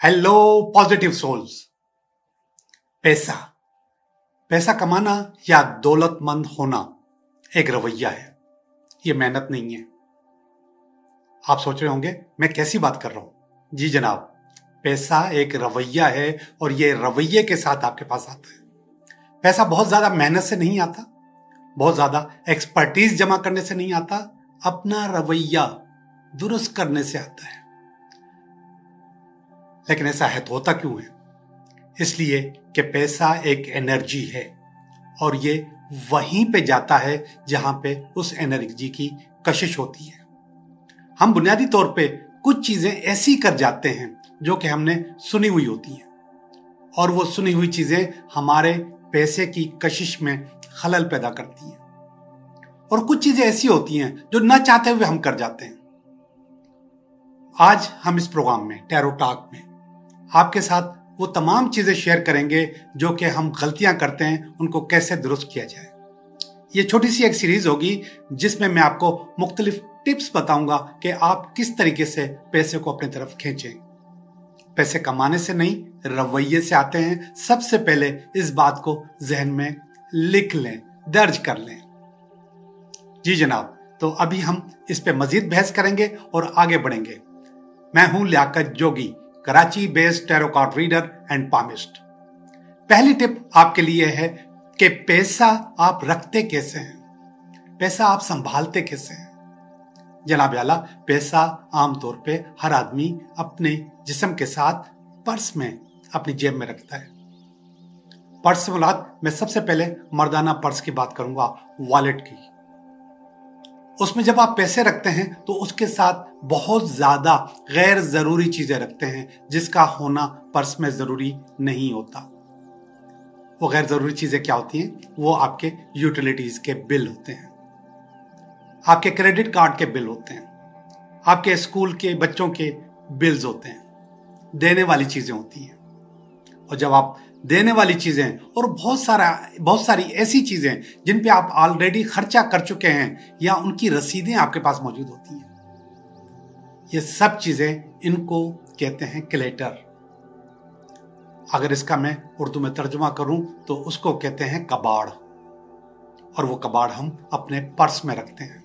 Hello positive souls. पैसा पैसा कमाना या दौलतमंद होना एक रवैया है, ये मेहनत नहीं है। आप सोच रहे होंगे मैं कैसी बात कर रहा हूं। जी जनाब, पैसा एक रवैया है और ये रवैये के साथ आपके पास आता है। पैसा बहुत ज्यादा मेहनत से नहीं आता, बहुत ज्यादा एक्सपर्टीज जमा करने से नहीं आता, अपना रवैया दुरुस्त करने से आता है। लेकिन ऐसा है तो होता क्यों है? इसलिए कि पैसा एक एनर्जी है और ये वहीं पे जाता है जहां पे उस एनर्जी की कशिश होती है। हम बुनियादी तौर पे कुछ चीजें ऐसी कर जाते हैं जो कि हमने सुनी हुई होती हैं और वो सुनी हुई चीजें हमारे पैसे की कशिश में खलल पैदा करती हैं। और कुछ चीजें ऐसी होती हैं जो ना चाहते हुए हम कर जाते हैं। आज हम इस प्रोग्राम में टैरो टॉक में आपके साथ वो तमाम चीजें शेयर करेंगे जो कि हम गलतियां करते हैं, उनको कैसे दुरुस्त किया जाए। ये छोटी सी एक सीरीज होगी जिसमें मैं आपको मुख्तलिफ टिप्स बताऊंगा कि आप किस तरीके से पैसे को अपनी तरफ खींचें। पैसे कमाने से नहीं, रवैये से आते हैं। सबसे पहले इस बात को जहन में लिख लें, दर्ज कर लें। जी जनाब, तो अभी हम इस पे मजीद बहस करेंगे और आगे बढ़ेंगे। मैं हूं Liaquat Jogi, Karachi based tarot card reader and palmist. पहली टिप आपके लिए है कि पैसा आप रखते कैसे हैं, पैसा आप संभालते कैसे हैं। जनाब आला, पैसा आमतौर पे हर आदमी अपने जिस्म के साथ पर्स में, अपनी जेब में रखता है। पर्स से मुराद मैं सबसे पहले मर्दाना पर्स की बात करूंगा, वॉलेट की। उसमें जब आप पैसे रखते हैं तो उसके साथ बहुत ज्यादा गैर जरूरी चीजें रखते हैं जिसका होना पर्स में जरूरी नहीं होता। वो गैर जरूरी चीजें क्या होती हैं? वो आपके यूटिलिटीज के बिल होते हैं, आपके क्रेडिट कार्ड के बिल होते हैं, आपके स्कूल के बच्चों के बिल्स होते हैं, देने वाली चीजें होती हैं। और जब आप देने वाली चीजें और बहुत सारी ऐसी चीजें जिन पे आप ऑलरेडी खर्चा कर चुके हैं या उनकी रसीदें आपके पास मौजूद होती हैं, ये सब चीजें, इनको कहते हैं क्लेटर। अगर इसका मैं उर्दू में तर्जुमा करूं तो उसको कहते हैं कबाड़। और वो कबाड़ हम अपने पर्स में रखते हैं।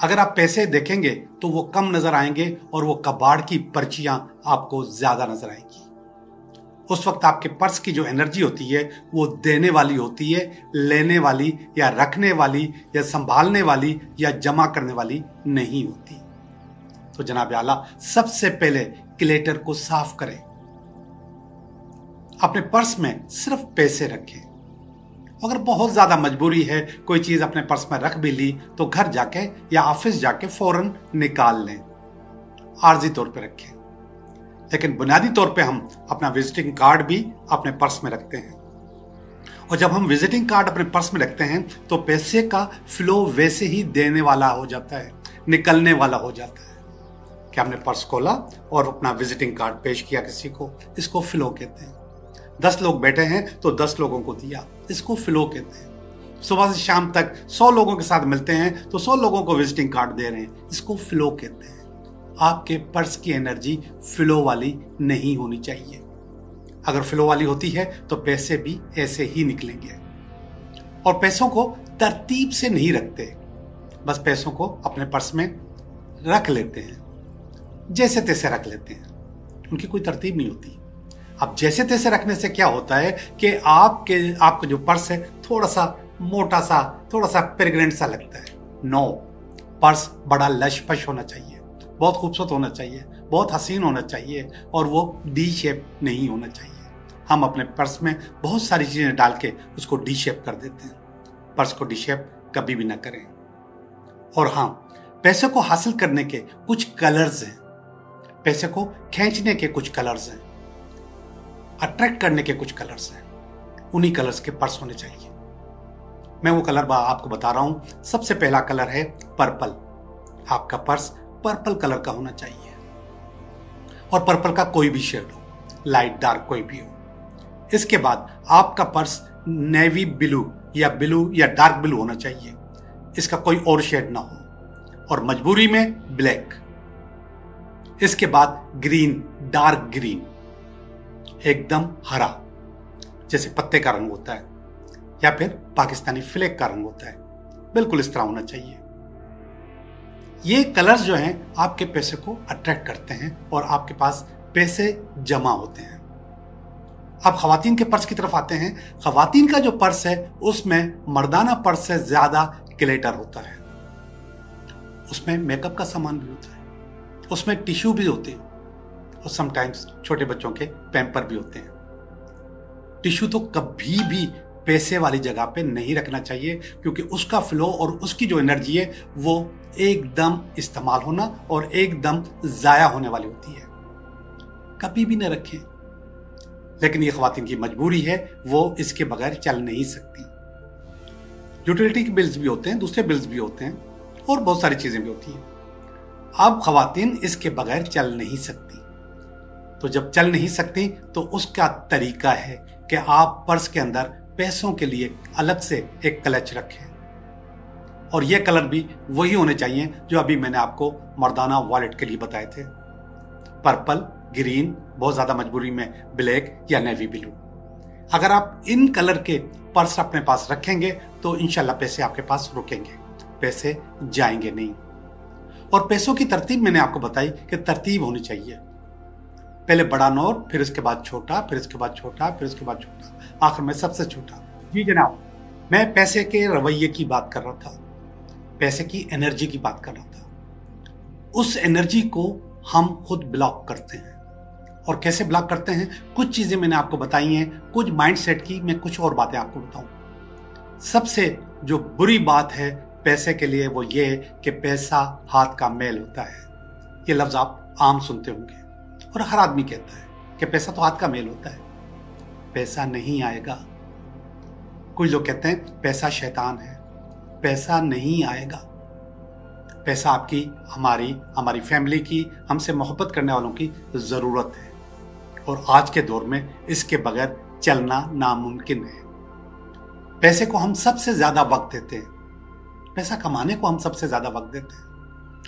अगर आप पैसे देखेंगे तो वो कम नजर आएंगे और वो कबाड़ की पर्चियां आपको ज्यादा नजर आएंगी। उस वक्त आपके पर्स की जो एनर्जी होती है वो देने वाली होती है, लेने वाली या रखने वाली या संभालने वाली या जमा करने वाली नहीं होती। तो जनाब आला, सबसे पहले क्लेटर को साफ करें। अपने पर्स में सिर्फ पैसे रखें। अगर बहुत ज्यादा मजबूरी है, कोई चीज अपने पर्स में रख भी ली तो घर जाके या ऑफिस जाके फौरन निकाल लें, आर्जी तौर पे रखें। लेकिन बुनियादी तौर पे हम अपना विजिटिंग कार्ड भी अपने पर्स में रखते हैं। और जब हम विजिटिंग कार्ड अपने पर्स में रखते हैं तो पैसे का फ्लो वैसे ही देने वाला हो जाता है, निकलने वाला हो जाता है। कि हमने पर्स खोला और अपना विजिटिंग कार्ड पेश किया किसी को, इसको फ्लो कहते हैं। 10 लोग बैठे हैं तो 10 लोगों को दिया, इसको फ्लो कहते हैं। सुबह से शाम तक 100 लोगों के साथ मिलते हैं तो 100 लोगों को विजिटिंग कार्ड दे रहे हैं, इसको फ्लो कहते हैं। आपके पर्स की एनर्जी फ्लो वाली नहीं होनी चाहिए। अगर फ्लो वाली होती है तो पैसे भी ऐसे ही निकलेंगे। और पैसों को तरतीब से नहीं रखते, बस पैसों को अपने पर्स में रख लेते हैं, जैसे तैसे रख लेते हैं, उनकी कोई तरतीब नहीं होती। अब जैसे तैसे रखने से क्या होता है कि आपका जो पर्स है थोड़ा सा मोटा सा, थोड़ा सा पेरेग्रेंट सा लगता है। नो, पर्स बड़ा लश-फश होना चाहिए, बहुत खूबसूरत होना चाहिए, बहुत हसीन होना चाहिए और वो डी शेप नहीं होना चाहिए। हम अपने पर्स में बहुत सारी चीजें डाल के उसको डी शेप कर देते हैं। पर्स को डी शेप कभी भी ना करें। और हाँ, पैसे को हासिल करने के कुछ कलर्स हैं, पैसे को खींचने के कुछ कलर्स हैं, अट्रैक्ट करने के कुछ कलर्स हैं। उन्हीं कलर्स के पर्स होने चाहिए। मैं वो कलर आपको बता रहा हूं। सबसे पहला कलर है पर्पल। आपका पर्स पर्पल कलर का होना चाहिए और पर्पल का कोई भी शेड हो, लाइट डार्क कोई भी हो। इसके बाद आपका पर्स नेवी ब्लू या डार्क ब्लू होना चाहिए, इसका कोई और शेड ना हो। और मजबूरी में ब्लैक। इसके बाद ग्रीन, डार्क ग्रीन, एकदम हरा जैसे पत्ते का रंग होता है, या फिर पाकिस्तानी फ्लैग का रंग होता है, बिल्कुल इस तरह होना चाहिए। ये कलर्स जो हैं आपके पैसे को अट्रैक्ट करते हैं और आपके पास पैसे जमा होते हैं। अब खवातीन के पर्स की तरफ आते हैं। खवातीन का जो पर्स है उसमें मर्दाना पर्स से ज्यादा क्लेटर होता है। उसमें मेकअप का सामान भी होता है, उसमें टिश्यू भी होते हैं और समटाइम्स छोटे बच्चों के पैम्पर भी होते हैं। टिश्यू तो कभी भी पैसे वाली जगह पे नहीं रखना चाहिए, क्योंकि उसका फ्लो और उसकी जो एनर्जी है वो एकदम इस्तेमाल होना और एकदम जाया होने वाली होती है। कभी भी न रखें। लेकिन ये खवातीन की मजबूरी है, वो इसके बगैर चल नहीं सकती। यूटिलिटी के बिल्स भी होते हैं, दूसरे बिल्स भी होते हैं और बहुत सारी चीजें भी होती हैं। अब खवातीन इसके बगैर चल नहीं सकती। तो जब चल नहीं सकती तो उसका तरीका है कि आप पर्स के अंदर पैसों के लिए अलग से एक क्लच रखें, और ये कलर भी वही होने चाहिए जो अभी मैंने आपको मर्दाना वॉलेट के लिए बताए थे। पर्पल, ग्रीन, बहुत ज्यादा मजबूरी में ब्लैक या नेवी ब्लू। अगर आप इन कलर के पर्स अपने पास रखेंगे तो इंशाल्लाह पैसे आपके पास रुकेंगे, पैसे जाएंगे नहीं। और पैसों की तरतीब मैंने आपको बताई कि तरतीब होनी चाहिए। पहले बड़ा नोट, फिर इसके बाद छोटा, फिर इसके बाद छोटा, फिर इसके बाद छोटा, आखिर में सबसे छोटा। जी जनाब, मैं पैसे के रवैये की बात कर रहा था, पैसे की एनर्जी की बात कर रहा था। उस एनर्जी को हम खुद ब्लॉक करते हैं। और कैसे ब्लॉक करते हैं? कुछ चीजें मैंने आपको बताई हैं, कुछ माइंडसेट की मैं कुछ और बातें आपको बताऊं। सबसे जो बुरी बात है पैसे के लिए वो ये कि पैसा हाथ का मैल होता है। ये लफ्ज आप आम सुनते होंगे और हर आदमी कहता है कि पैसा तो हाथ का मैल होता है, पैसा नहीं आएगा। कुछ लोग कहते हैं पैसा शैतान है, पैसा नहीं आएगा। पैसा आपकी, हमारी फैमिली की, हमसे मोहब्बत करने वालों की जरूरत है, और आज के दौर में इसके बगैर चलना नामुमकिन है। पैसे को हम सबसे ज्यादा वक्त देते हैं, पैसा कमाने को हम सबसे ज्यादा वक्त देते हैं,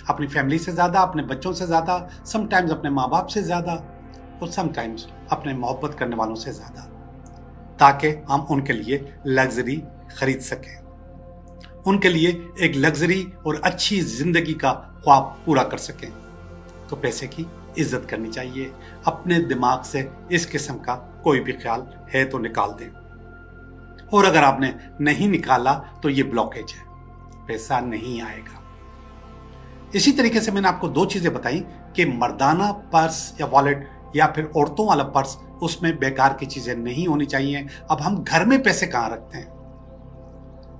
अपनी फैमिली से ज्यादा, अपने बच्चों से ज्यादा, समटाइम्स अपने माँ बाप से ज्यादा, और समटाइम्स अपने मोहब्बत करने वालों से ज्यादा, ताकि हम उनके लिए लग्जरी खरीद सकें, उनके लिए एक लग्जरी और अच्छी जिंदगी का ख्वाब पूरा कर सकें। तो पैसे की इज्जत करनी चाहिए। अपने दिमाग से इस किस्म का कोई भी ख्याल है तो निकाल दें, और अगर आपने नहीं निकाला तो ये ब्लॉकेज है, पैसा नहीं आएगा। इसी तरीके से मैंने आपको दो चीजें बताई कि मर्दाना पर्स या वॉलेट या फिर औरतों वाला पर्स, उसमें बेकार की चीजें नहीं होनी चाहिए। अब हम घर में पैसे कहां रखते हैं?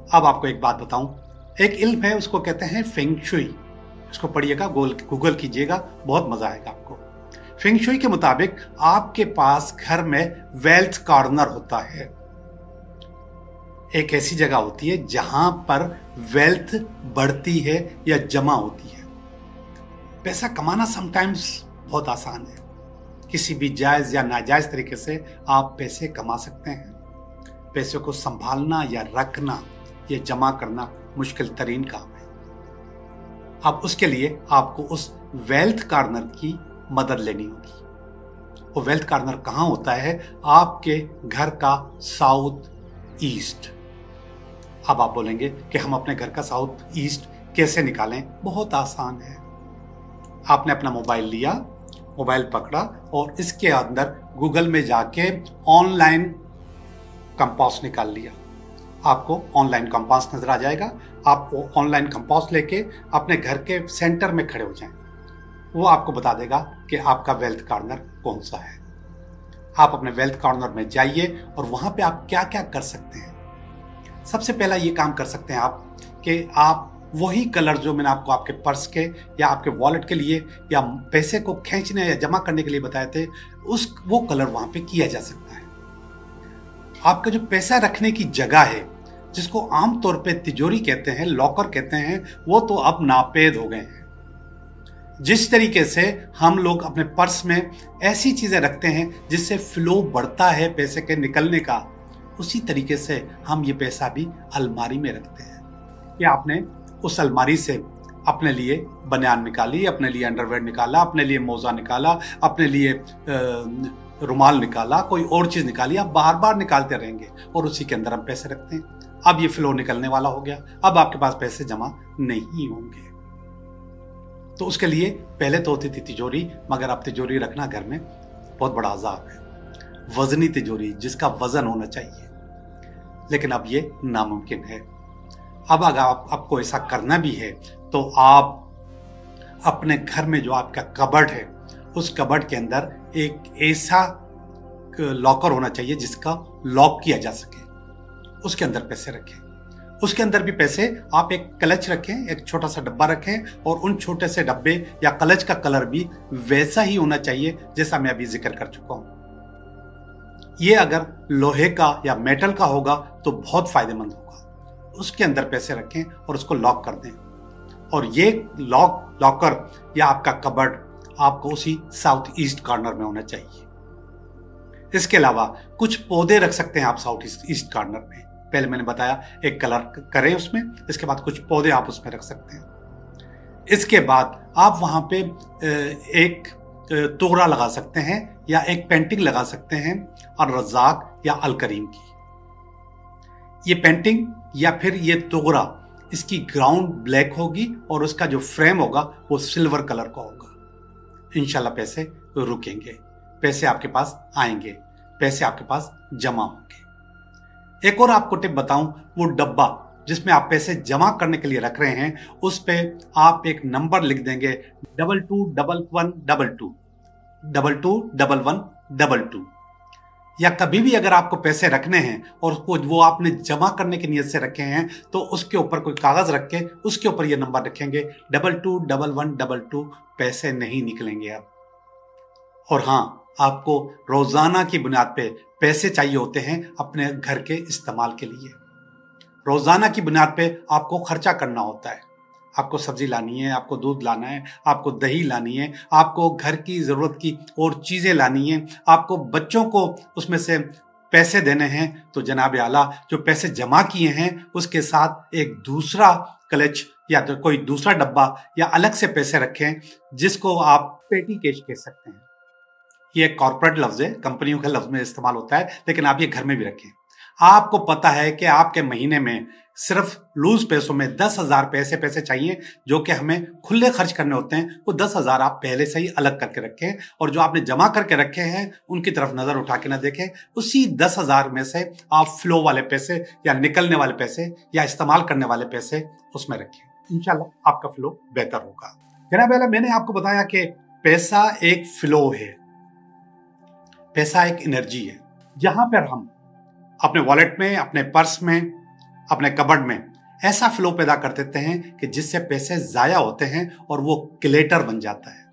अब आपको एक बात बताऊं, एक इल्म है, उसको कहते हैं फेंग शुई। इसको पढ़िएगा, गूगल कीजिएगा, बहुत मजा आएगा आपको। फेंग शुई के मुताबिक आपके पास घर में वेल्थ कॉर्नर होता है, एक ऐसी जगह होती है जहां पर वेल्थ बढ़ती है या जमा होती है। पैसा कमाना समटाइम्स बहुत आसान है, किसी भी जायज या नाजायज तरीके से आप पैसे कमा सकते हैं। पैसे को संभालना या रखना या जमा करना मुश्किल तरीन काम है। अब उसके लिए आपको उस वेल्थ कॉर्नर की मदद लेनी होगी। वो वेल्थ कॉर्नर कहां होता है? आपके घर का साउथ ईस्ट। अब आप बोलेंगे कि हम अपने घर का साउथ ईस्ट कैसे निकालें? बहुत आसान है। आपने अपना मोबाइल लिया, मोबाइल पकड़ा और इसके अंदर गूगल में जाके ऑनलाइन कंपास निकाल लिया। आपको ऑनलाइन कंपास नजर आ जाएगा। आप वो ऑनलाइन कंपास लेके अपने घर के सेंटर में खड़े हो जाएं। वो आपको बता देगा कि आपका वेल्थ कॉर्नर कौन सा है। आप अपने वेल्थ कॉर्नर में जाइए और वहां पे आप क्या क्या कर सकते हैं। सबसे पहला ये काम कर सकते हैं आप कि आप वही कलर जो मैंने आपको आपके पर्स के या आपके वॉलेट के लिए या पैसे को खींचने या जमा करने के लिए बताए थे, वो कलर वहां पे किया जा सकता है। आपका जो पैसा रखने की जगह है, जिसको आमतौर पे तिजोरी कहते हैं, लॉकर कहते हैं, वो तो अब नापेद हो गए हैं। जिस तरीके से हम लोग अपने पर्स में ऐसी चीजें रखते हैं जिससे फ्लो बढ़ता है पैसे के निकलने का, उसी तरीके से हम ये पैसा भी अलमारी में रखते हैं। या आपने उस अलमारी से अपने लिए बनियान निकाली, अपने लिए अंडरवेयर निकाला, अपने लिए मोजा निकाला, अपने लिए रुमाल निकाला, कोई और चीज निकाली, आप बार बार निकालते रहेंगे और उसी के अंदर हम पैसे रखते हैं। अब ये फ्लो निकलने वाला हो गया, अब आपके पास पैसे जमा नहीं होंगे। तो उसके लिए पहले तो होती थी तिजोरी, मगर अब तिजोरी रखना घर में बहुत बड़ा अजाब है। वजनी तिजोरी जिसका वजन होना चाहिए, लेकिन अब ये नामुमकिन है। अब अगर आपको ऐसा करना भी है तो आप अपने घर में जो आपका कबर्ड है, उस कबर्ड के अंदर एक ऐसा लॉकर होना चाहिए जिसका लॉक किया जा सके, उसके अंदर पैसे रखें। उसके अंदर भी पैसे आप एक क्लच रखें, एक छोटा सा डब्बा रखें, और उन छोटे से डब्बे या क्लच का कलर भी वैसा ही होना चाहिए जैसा मैं अभी जिक्र कर चुका हूं। ये अगर लोहे का या मेटल का होगा तो बहुत फायदेमंद होगा। उसके अंदर पैसे रखें और उसको लॉक कर दें, और ये लॉकर या आपका कबर्ड आपको उसी साउथ ईस्ट कॉर्नर में होना चाहिए। इसके अलावा कुछ पौधे रख सकते हैं आप साउथ ईस्ट कॉर्नर में। पहले मैंने बताया एक कलर करें उसमें, इसके बाद कुछ पौधे आप उसमें रख सकते हैं। इसके बाद आप वहां पे एक तोगरा लगा सकते हैं या एक पेंटिंग लगा सकते हैं और रज़ाक या अल करीम की। ये पेंटिंग या फिर ये तोगरा, इसकी ग्राउंड ब्लैक होगी और उसका जो फ्रेम होगा वो सिल्वर कलर का होगा। इंशाल्लाह पैसे रुकेंगे, पैसे आपके पास आएंगे, पैसे आपके पास जमा होंगे। एक और आपको टिप बताऊं, वो डब्बा जिसमें आप पैसे जमा करने के लिए रख रहे हैं, उस पे आप एक नंबर लिख देंगे 221122 221122। या कभी भी अगर आपको पैसे रखने हैं और वो आपने जमा करने की नीयत से रखे हैं तो उसके ऊपर कोई कागज रख के उसके ऊपर ये नंबर रखेंगे 221122। पैसे नहीं निकलेंगे अब। और हाँ, आपको रोजाना की बुनियाद पे पैसे चाहिए होते हैं अपने घर के इस्तेमाल के लिए। रोजाना की बुनियाद पे आपको खर्चा करना होता है। आपको सब्जी लानी है, आपको दूध लाना है, आपको दही लानी है, आपको घर की जरूरत की और चीजें लानी है, आपको बच्चों को उसमें से पैसे देने हैं। तो जनाब आला, जो पैसे जमा किए हैं उसके साथ एक दूसरा क्लच या तो कोई दूसरा डब्बा या अलग से पैसे रखें, जिसको आप पेटी कैश कह सकते हैं। ये कॉर्पोरेट लफ्ज है, कंपनियों के लफ्ज में इस्तेमाल होता है, लेकिन आप ये घर में भी रखें। आपको पता है कि आपके महीने में सिर्फ लूज पैसों में 10,000 पैसे चाहिए जो कि हमें खुले खर्च करने होते हैं। वो 10,000 आप पहले से ही अलग करके रखें, और जो आपने जमा करके रखे हैं उनकी तरफ नजर उठा के ना देखें। उसी 10,000 में से आप फ्लो वाले पैसे या निकलने वाले पैसे या इस्तेमाल करने वाले पैसे उसमें रखें। इंशाल्लाह आपका फ्लो बेहतर होगा। जनाब आला, मैंने आपको बताया कि पैसा एक फ्लो है, पैसा एक एनर्जी है। जहां पर हम अपने वॉलेट में, अपने पर्स में, अपने कबर्ड में ऐसा फ्लो पैदा कर देते हैं कि जिससे पैसे जाया होते हैं और वो क्लेटर बन जाता है।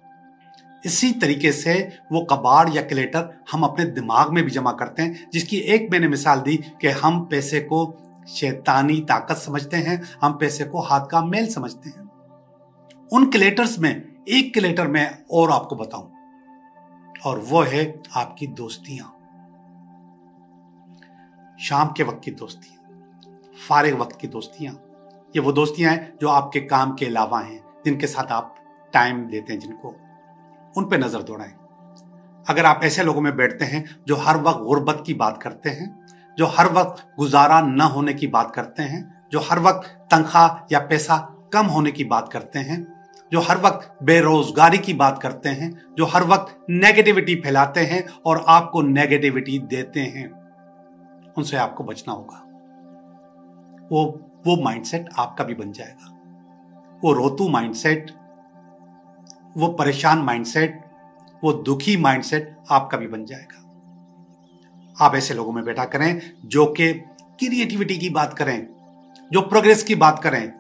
इसी तरीके से वो कबाड़ या क्लेटर हम अपने दिमाग में भी जमा करते हैं, जिसकी एक मैंने मिसाल दी कि हम पैसे को शैतानी ताकत समझते हैं, हम पैसे को हाथ का मैल समझते हैं। उन क्लेटर्स में एक क्लेटर मैं और आपको बताऊं, और वो है आपकी दोस्तियां। शाम के वक्त की दोस्तियां, फारिग वक्त की दोस्तियां। ये वो दोस्तियां हैं जो आपके काम के अलावा हैं, जिनके साथ आप टाइम देते हैं, जिनको उन पे नजर दौड़ाएं। अगर आप ऐसे लोगों में बैठते हैं जो हर वक्त गुर्बत की बात करते हैं, जो हर वक्त गुजारा न होने की बात करते हैं, जो हर वक्त तनख्वाह या पैसा कम होने की बात करते हैं, जो हर वक्त बेरोजगारी की बात करते हैं, जो हर वक्त नेगेटिविटी फैलाते हैं और आपको नेगेटिविटी देते हैं, उनसे आपको बचना होगा। वो माइंडसेट आपका भी बन जाएगा। वो रोतू माइंडसेट, वो परेशान माइंडसेट, वो दुखी माइंडसेट आपका भी बन जाएगा। आप ऐसे लोगों में बैठा करें जो कि क्रिएटिविटी की बात करें, जो प्रोग्रेस की बात करें,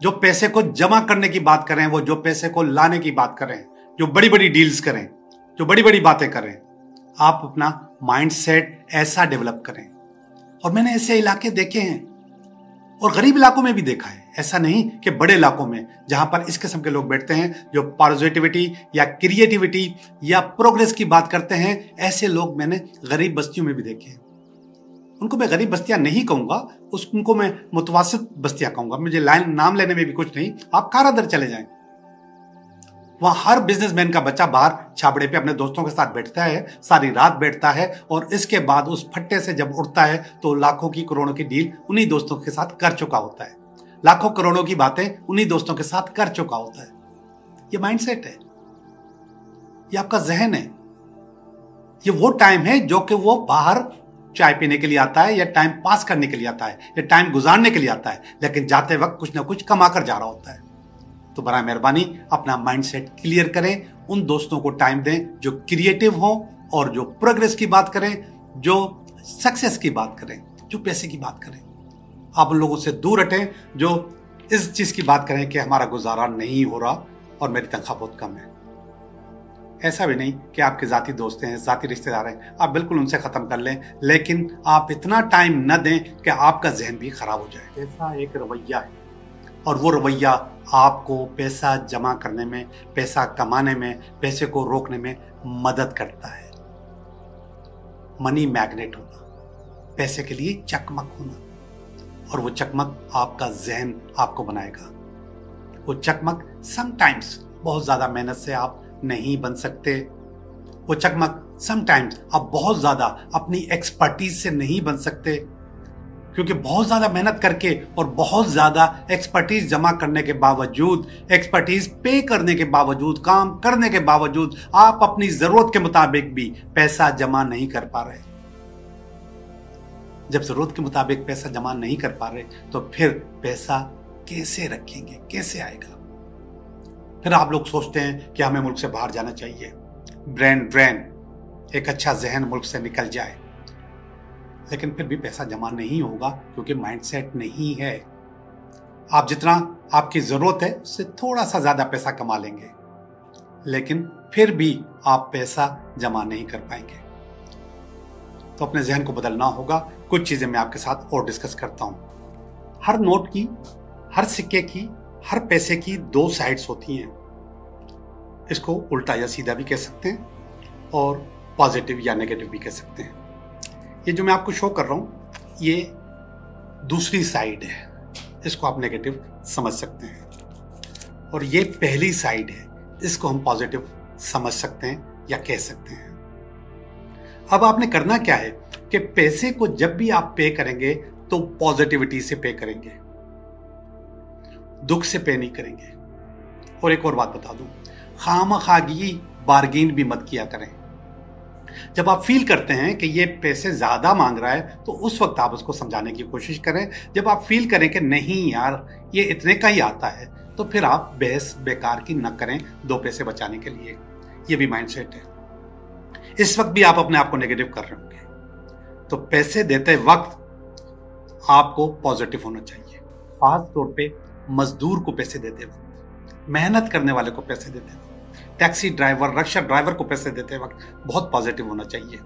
जो पैसे को जमा करने की बात करें, वो जो पैसे को लाने की बात करें, जो बड़ी बड़ी डील्स करें, जो बड़ी बड़ी बातें करें। आप अपना माइंडसेट ऐसा डेवलप करें। और मैंने ऐसे इलाके देखे हैं और गरीब इलाकों में भी देखा है, ऐसा नहीं कि बड़े इलाकों में जहां पर इस किस्म के लोग बैठते हैं जो पॉजिटिविटी या क्रिएटिविटी या प्रोग्रेस की बात करते हैं। ऐसे लोग मैंने गरीब बस्तियों में भी देखे हैं। उनको मैं गरीब बस्तियां नहीं कहूंगा, उनको मैं मुतवासित बस्तियां कहूंगा। मुझे लाइन नाम लेने में भी कुछ नहीं। आप कारादर चले जाएं, वहां हर बिजनेसमैन का बच्चा बाहर छाबड़े पे अपने दोस्तों के साथ बैठता है, सारी रात बैठता है, और इसके बाद उस फट्टे से जब उठता है तो लाखों की करोड़ों की डील उन्हीं दोस्तों के साथ कर चुका होता है, लाखों करोड़ों की बातें उन्हीं दोस्तों के साथ कर चुका होता है। ये माइंडसेट है, ये आपका जहन है। ये वो टाइम है जो कि वो बाहर चाय पीने के लिए आता है, या टाइम पास करने के लिए आता है, या टाइम गुजारने के लिए आता है, लेकिन जाते वक्त कुछ ना कुछ कमा कर जा रहा होता है। तो बराए मेहरबानी अपना माइंडसेट क्लियर करें, उन दोस्तों को टाइम दें जो क्रिएटिव हों और जो प्रोग्रेस की बात करें, जो सक्सेस की बात करें, जो पैसे की बात करें। आप उन लोगों से दूर हटें जो इस चीज की बात करें कि हमारा गुजारा नहीं हो रहा और मेरी तनख्वाह बहुत कम है। ऐसा भी नहीं कि आपके जाती दोस्त हैं, जाती रिश्तेदार हैं, आप बिल्कुल उनसे खत्म कर लें, लेकिन आप इतना टाइम न दें कि आपका जहन भी खराब हो जाए। पैसा एक रवैया है, और वो रवैया आपको पैसा जमा करने में, पैसा कमाने में, पैसे को रोकने में मदद करता है। मनी मैग्नेट होना, पैसे के लिए चकमक होना, और वो चकमक आपका जहन आपको बनाएगा। वो चकमक समटाइम्स बहुत ज्यादा मेहनत से आप नहीं बन सकते। वो चकमक समटाइम्स आप बहुत ज्यादा अपनी एक्सपर्टीज से नहीं बन सकते, क्योंकि बहुत ज्यादा मेहनत करके और बहुत ज्यादा एक्सपर्टीज जमा करने के बावजूद, एक्सपर्टीज पे करने के बावजूद, काम करने के बावजूद आप अपनी जरूरत के मुताबिक भी पैसा जमा नहीं कर पा रहे। जब जरूरत के मुताबिक पैसा जमा नहीं कर पा रहे तो फिर पैसा कैसे रखेंगे, कैसे आएगा? फिर आप लोग सोचते हैं कि हमें मुल्क से बाहर जाना चाहिए, ब्रेन ड्रेन, एक अच्छा जहन मुल्क से निकल जाए, लेकिन फिर भी पैसा जमा नहीं होगा क्योंकि माइंडसेट नहीं है। आप जितना आपकी जरूरत है उससे थोड़ा सा ज्यादा पैसा कमा लेंगे, लेकिन फिर भी आप पैसा जमा नहीं कर पाएंगे। तो अपने जहन को बदलना होगा। कुछ चीजें मैं आपके साथ और डिस्कस करता हूं। हर नोट की, हर सिक्के की, हर पैसे की दो साइड्स होती हैं। इसको उल्टा या सीधा भी कह सकते हैं, और पॉजिटिव या नेगेटिव भी कह सकते हैं। ये जो मैं आपको शो कर रहा हूं, ये दूसरी साइड है, इसको आप नेगेटिव समझ सकते हैं, और ये पहली साइड है, इसको हम पॉजिटिव समझ सकते हैं या कह सकते हैं। अब आपने करना क्या है कि पैसे को जब भी आप पे करेंगे तो पॉजिटिविटी से पे करेंगे, दुख से पे नहीं करेंगे। और एक और बात बता दूं, खामखागी बार्गेन भी मत किया करें। जब आप फील करते हैं कि ये पैसे ज्यादा मांग रहा है तो उस वक्त आप उसको समझाने की कोशिश करें। जब आप फील करें कि नहीं यार ये इतने का ही आता है, तो फिर आप बहस बेकार की न करें दो पैसे बचाने के लिए। ये भी माइंडसेट है। इस वक्त भी आप अपने आप को नेगेटिव कर रहे होंगे, तो पैसे देते वक्त आपको पॉजिटिव होना चाहिए। खास तौर पे मजदूर को पैसे देते वक्त, मेहनत करने वाले को पैसे देते वक्त, टैक्सी ड्राइवर, रिक्शा ड्राइवर को पैसे देते वक्त बहुत पॉजिटिव होना चाहिए।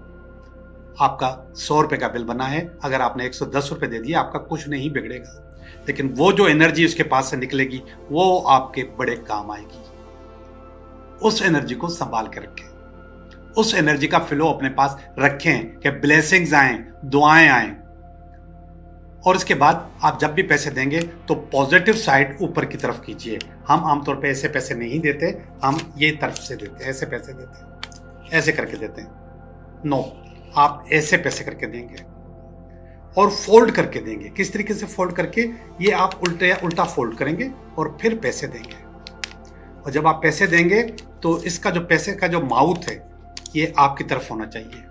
आपका 100 रुपए का बिल बना है, अगर आपने 110 रुपए दे दिए आपका कुछ नहीं बिगड़ेगा, लेकिन वो जो एनर्जी उसके पास से निकलेगी वो आपके बड़े काम आएगी। उस एनर्जी को संभाल के रखें, उस एनर्जी का फ्लो अपने पास रखें कि ब्लेसिंग्स आए, दुआएं आए। और इसके बाद आप जब भी पैसे देंगे तो पॉजिटिव साइड ऊपर की तरफ कीजिए। हम आमतौर पे ऐसे पैसे नहीं देते, हम ये तरफ से देते हैं, ऐसे पैसे देते हैं, ऐसे करके देते हैं। नो, आप ऐसे पैसे करके देंगे और फोल्ड करके देंगे। किस तरीके से फोल्ड करके? ये आप उल्टा फोल्ड करेंगे और फिर पैसे देंगे। और जब आप पैसे देंगे तो इसका जो पैसे का जो माउथ है ये आपकी तरफ होना चाहिए।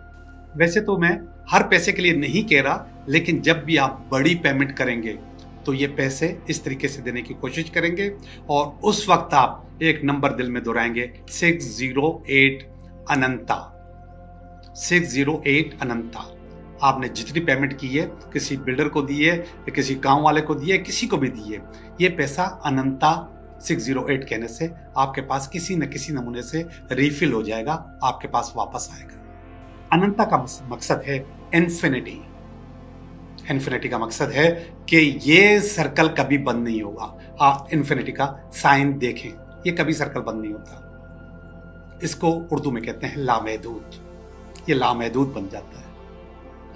वैसे तो मैं हर पैसे के लिए नहीं कह रहा, लेकिन जब भी आप बड़ी पेमेंट करेंगे तो ये पैसे इस तरीके से देने की कोशिश करेंगे, और उस वक्त आप एक नंबर दिल में दोहराएंगे, 608 अनंता, 608 अनंता। आपने जितनी पेमेंट की है, किसी बिल्डर को दी है, किसी गांव वाले को दी है, किसी को भी दी है, ये पैसा अनंता 608 कहने से आपके पास किसी न किसी नमूने से रिफिल हो जाएगा, आपके पास वापस आएगा। अनंता का मकसद है इन्फिनिटी। इन्फिनिटी का मकसद है कि ये सर्कल कभी बंद नहीं होगा। आप इन्फिनिटी का साइन देखें, ये कभी सर्कल बंद नहीं होता। इसको उर्दू में कहते हैं लामहदूद। ये लामहदूद बन जाता है।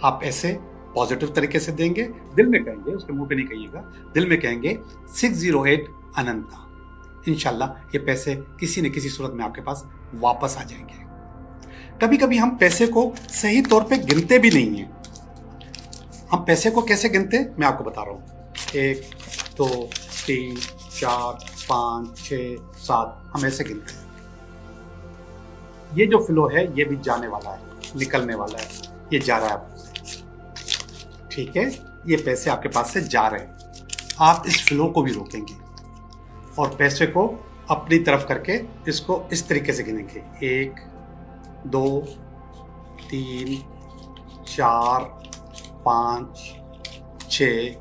आप ऐसे पॉजिटिव तरीके से देंगे, दिल में कहेंगे, उसके मुंह पे नहीं कहिएगा, दिल में कहेंगे 608 अनंता। इंशाल्लाह ये पैसे किसी न किसी सूरत में आपके पास वापस आ जाएंगे। कभी कभी हम पैसे को सही तौर पे गिनते भी नहीं हैं। हम पैसे को कैसे गिनते हैं मैं आपको बता रहा हूँ। 1 2 3 4 5 6 7 हम ऐसे गिनते हैं। ये जो फ्लो है ये भी जाने वाला है, निकलने वाला है, ये जा रहा है आपसे, ठीक है। ये पैसे आपके पास से जा रहे हैं, आप इस फ्लो को भी रोकेंगे और पैसे को अपनी तरफ करके इसको इस तरीके से गिनेंगे। 1 2 3 4 5 6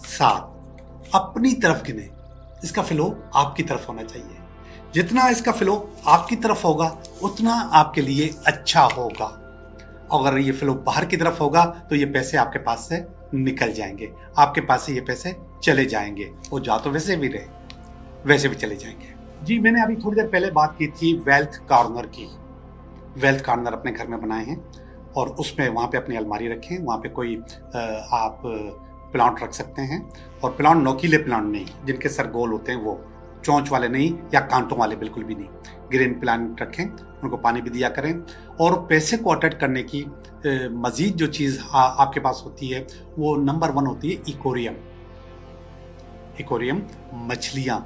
7 अपनी तरफ गिने। इसका फ्लो आपकी तरफ होना चाहिए। जितना इसका फ्लो आपकी तरफ होगा उतना आपके लिए अच्छा होगा। अगर ये फ्लो बाहर की तरफ होगा तो ये पैसे आपके पास से निकल जाएंगे, आपके पास से ये पैसे चले जाएंगे। वो जा तो वैसे भी रहे, वैसे भी चले जाएंगे। जी, मैंने अभी थोड़ी देर पहले बात की थी वेल्थ कॉर्नर की। वेल्थ कॉर्नर अपने घर में बनाए हैं और उसमें वहाँ पे अपनी अलमारी रखें। वहाँ पे कोई आप प्लांट रख सकते हैं, और प्लांट नोकीले प्लांट नहीं, जिनके सर गोल होते हैं, वो चोंच वाले नहीं या कांटों वाले बिल्कुल भी नहीं। ग्रीन प्लांट रखें, उनको पानी भी दिया करें। और पैसे को अट्रैक्ट करने की मजीद जो चीज़ आपके पास होती है वो नंबर 1 होती है इकोरियम। इकोरियम मछलियाँ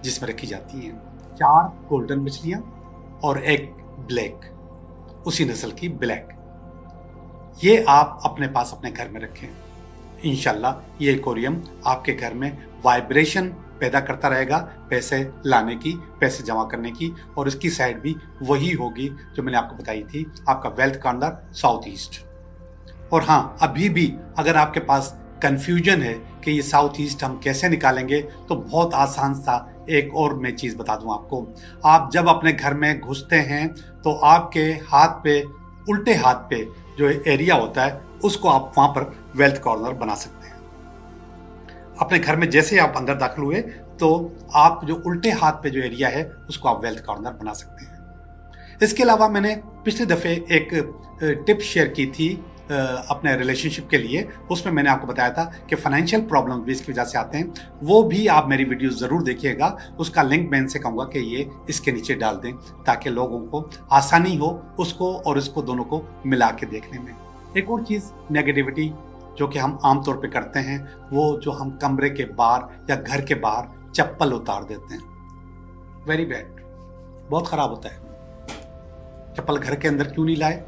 जिसमें रखी जाती हैं, 4 गोल्डन मछलियाँ और 1 ब्लैक, उसी नस्ल की ब्लैक। ये आप अपने पास अपने घर में रखें। इंशाल्लाह ये एक्वेरियम आपके घर में वाइब्रेशन पैदा करता रहेगा, पैसे लाने की, पैसे जमा करने की। और इसकी साइड भी वही होगी जो मैंने आपको बताई थी, आपका वेल्थ कॉर्नर साउथ ईस्ट। और हाँ, अभी भी अगर आपके पास कंफ्यूजन है कि ये साउथ ईस्ट हम कैसे निकालेंगे, तो बहुत आसान सा एक और मैं चीज़ बता दूं आपको। आप जब अपने घर में घुसते हैं तो आपके हाथ पे, उल्टे हाथ पे जो एरिया होता है, उसको आप वहाँ पर वेल्थ कॉर्नर बना सकते हैं। अपने घर में जैसे आप अंदर दाखिल हुए तो आप जो उल्टे हाथ पे जो एरिया है उसको आप वेल्थ कॉर्नर बना सकते हैं। इसके अलावा मैंने पिछले दफ़े एक टिप शेयर की थी अपने रिलेशनशिप के लिए। उसमें मैंने आपको बताया था कि फाइनेंशियल प्रॉब्लम भी इसकी वजह से आते हैं। वो भी आप मेरी वीडियो ज़रूर देखिएगा, उसका लिंक मैं इनसे कहूँगा कि ये इसके नीचे डाल दें ताकि लोगों को आसानी हो उसको और इसको दोनों को मिला के देखने में। एक और चीज़, नेगेटिविटी जो कि हम आम तौर पे करते हैं, वो जो हम कमरे के बाहर या घर के बाहर चप्पल उतार देते हैं, वेरी बैड, बहुत ख़राब होता है। चप्पल घर के अंदर क्यों नहीं लाए?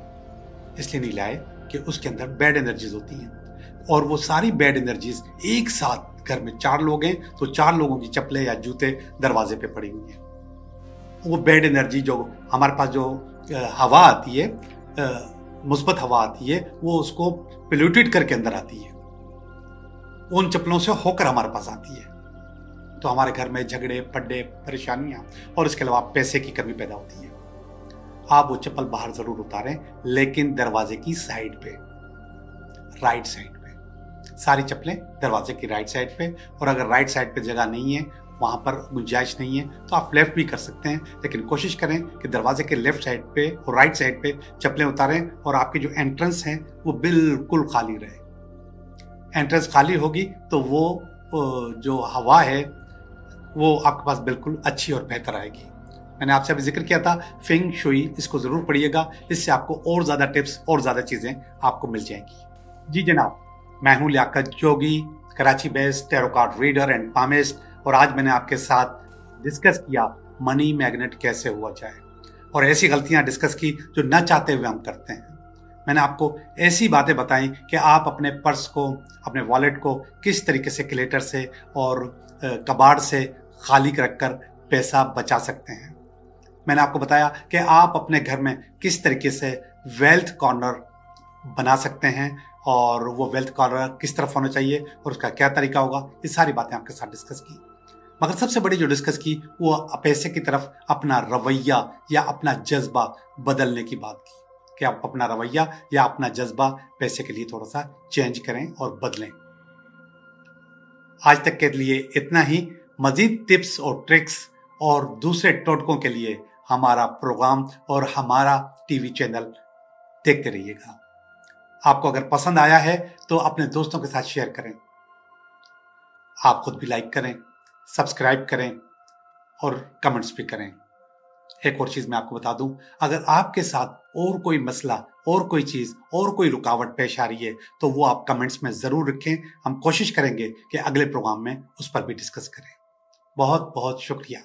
इसलिए नहीं लाए कि उसके अंदर बैड एनर्जीज होती हैं, और वो सारी बैड एनर्जीज एक साथ, घर में 4 लोग हैं तो 4 लोगों की चप्पलें या जूते दरवाजे पे पड़ी हुई हैं। वो बैड एनर्जी जो हमारे पास जो हवा आती है, मुस्बत हवा आती है, वो उसको पोल्यूटेड करके अंदर आती है, उन चप्पलों से होकर हमारे पास आती है। तो हमारे घर में झगड़े, पड्डे, परेशानियां और इसके अलावा पैसे की कमी पैदा होती है। आप वो चप्पल बाहर जरूर उतारें, लेकिन दरवाजे की साइड पे, राइट साइड पे। सारी चप्पलें दरवाजे की राइट साइड पे। और अगर राइट साइड पे जगह नहीं है, वहां पर गुंजाइश नहीं है, तो आप लेफ्ट भी कर सकते हैं, लेकिन कोशिश करें कि दरवाजे के लेफ्ट साइड पे और राइट साइड पे चप्पलें उतारें और आपकी जो एंट्रेंस है वो बिल्कुल खाली रहे। एंट्रेंस खाली होगी तो वो जो हवा है वो आपके पास बिल्कुल अच्छी और बेहतर आएगी। मैंने आपसे अभी जिक्र किया था फेंग शुई, इसको जरूर पढ़िएगा, इससे आपको और ज्यादा टिप्स और ज्यादा चीजें आपको मिल जाएंगी। जी जनाब, मैं हूं Liaquat Jogi, Karachi based tarot card reader and palmist, और आज मैंने आपके साथ डिस्कस किया मनी मैग्नेट कैसे हुआ जाए, और ऐसी गलतियां डिस्कस की जो न चाहते हुए हम करते हैं। मैंने आपको ऐसी बातें बताई कि आप अपने पर्स को, अपने वॉलेट को किस तरीके से क्लेटर से और कबाड़ से खाली रखकर पैसा बचा सकते हैं। मैंने आपको बताया कि आप अपने घर में किस तरीके से वेल्थ कॉर्नर बना सकते हैं, और वो वेल्थ कॉर्नर किस तरफ होना चाहिए और उसका क्या तरीका होगा। ये सारी बातें आपके साथ डिस्कस की, मगर सबसे बड़ी जो डिस्कस की वो पैसे की तरफ अपना रवैया या अपना जज्बा बदलने की बात की, कि आप अपना रवैया या अपना जज्बा पैसे के लिए थोड़ा सा चेंज करें और बदलें। आज तक के लिए इतना ही। मजीद टिप्स और ट्रिक्स और दूसरे टोटकों के लिए हमारा प्रोग्राम और हमारा टीवी चैनल देखते रहिएगा। आपको अगर पसंद आया है तो अपने दोस्तों के साथ शेयर करें। आप खुद भी लाइक करें, सब्सक्राइब करें और कमेंट्स भी करें। एक और चीज मैं आपको बता दूं, अगर आपके साथ और कोई मसला, और कोई चीज, और कोई रुकावट पेश आ रही है तो वो आप कमेंट्स में जरूर रखें। हम कोशिश करेंगे कि अगले प्रोग्राम में उस पर भी डिस्कस करें। बहुत बहुत शुक्रिया।